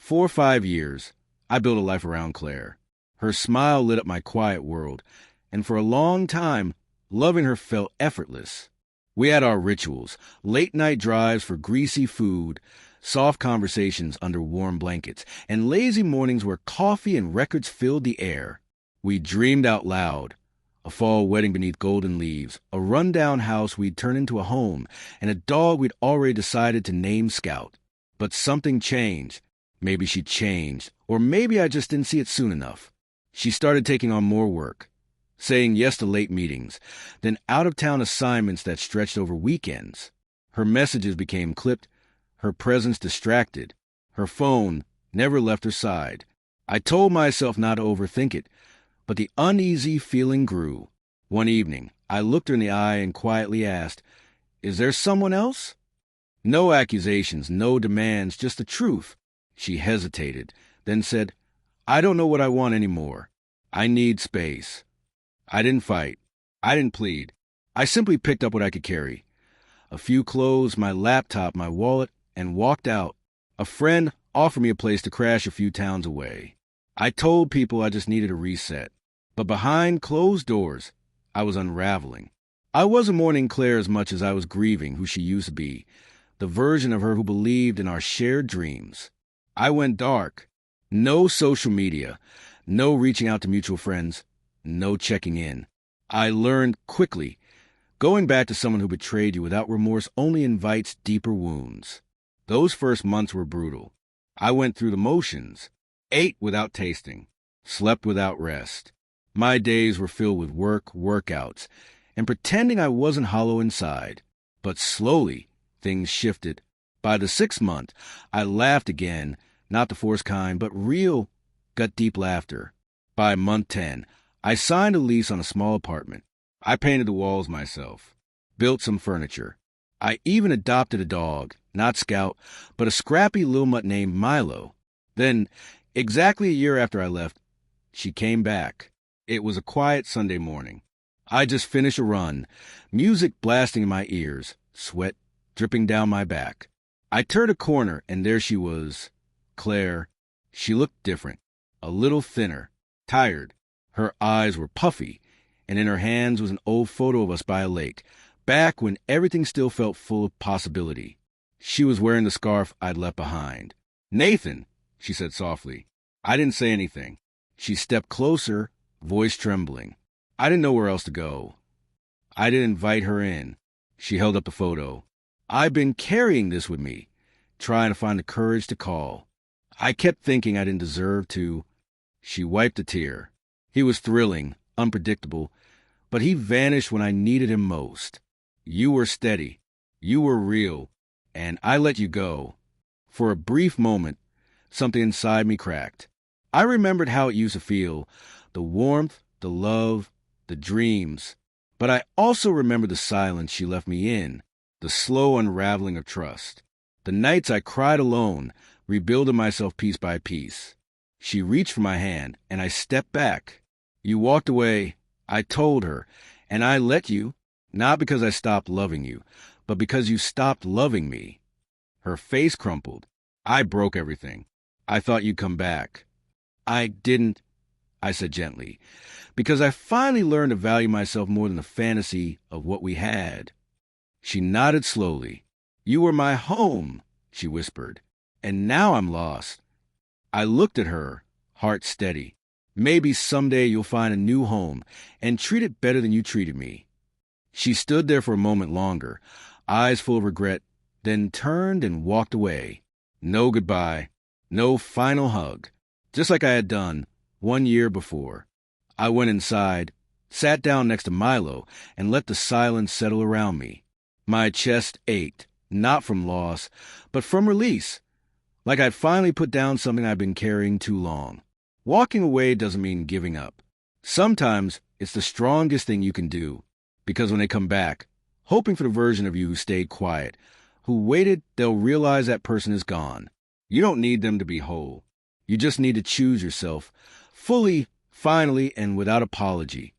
For 5 years, I built a life around Claire. Her smile lit up my quiet world, and for a long time, loving her felt effortless. We had our rituals, late-night drives for greasy food, soft conversations under warm blankets, and lazy mornings where coffee and records filled the air. We dreamed out loud. A fall wedding beneath golden leaves, a rundown house we'd turn into a home, and a dog we'd already decided to name Scout. But something changed. Maybe she changed, or maybe I just didn't see it soon enough. She started taking on more work, saying yes to late meetings, then out-of-town assignments that stretched over weekends. Her messages became clipped, her presence distracted. Her phone never left her side. I told myself not to overthink it, but the uneasy feeling grew. One evening, I looked her in the eye and quietly asked, "Is there someone else?" No accusations, no demands, just the truth. She hesitated, then said, "I don't know what I want anymore. I need space." I didn't fight. I didn't plead. I simply picked up what I could carry. A few clothes, my laptop, my wallet, and walked out. A friend offered me a place to crash a few towns away. I told people I just needed a reset. But behind closed doors, I was unraveling. I wasn't mourning Claire as much as I was grieving who she used to be, the version of her who believed in our shared dreams. I went dark. No social media, no reaching out to mutual friends, no checking in. I learned quickly, going back to someone who betrayed you without remorse only invites deeper wounds. Those first months were brutal. I went through the motions, ate without tasting, slept without rest. My days were filled with work, workouts, and pretending I wasn't hollow inside. But slowly, things shifted. By the 6th month, I laughed again, not the forced kind, but real, gut-deep laughter. By month 10, I signed a lease on a small apartment. I painted the walls myself, built some furniture. I even adopted a dog, not Scout, but a scrappy little mutt named Milo. Then, exactly a year after I left, she came back. It was a quiet Sunday morning. I just finished a run, music blasting in my ears, sweat dripping down my back. I turned a corner, and there she was, Claire. She looked different, a little thinner, tired. Her eyes were puffy, and in her hands was an old photo of us by a lake, back when everything still felt full of possibility. She was wearing the scarf I'd left behind. "Nathan," she said softly. I didn't say anything. She stepped closer, voice trembling. I didn't know where else to go. I didn't invite her in. She held up the photo. "I've been carrying this with me, trying to find the courage to call. I kept thinking I didn't deserve to." She wiped a tear. He was thrilling, unpredictable, but he vanished when I needed him most. "You were steady. You were real. And I let you go." For a brief moment, something inside me cracked. I remembered how it used to feel, the warmth, the love, the dreams. But I also remembered the silence she left me in, the slow unraveling of trust. The nights I cried alone, rebuilding myself piece by piece. She reached for my hand, and I stepped back. "You walked away," I told her, "and I let you, not because I stopped loving you, but because you stopped loving me." Her face crumpled. "I broke everything. I thought you'd come back." "I didn't," I said gently, "because I finally learned to value myself more than the fantasy of what we had." She nodded slowly. "You were my home," she whispered, "and now I'm lost." I looked at her, heart steady. "Maybe someday you'll find a new home and treat it better than you treated me." She stood there for a moment longer, eyes full of regret, then turned and walked away. No goodbye, no final hug, just like I had done 1 year before. I went inside, sat down next to Milo, and let the silence settle around me. My chest ached, not from loss, but from release, like I'd finally put down something I'd been carrying too long. Walking away doesn't mean giving up. Sometimes it's the strongest thing you can do, because when they come back, hoping for the version of you who stayed quiet, who waited, they'll realize that person is gone. You don't need them to be whole. You just need to choose yourself, fully, finally, and without apology.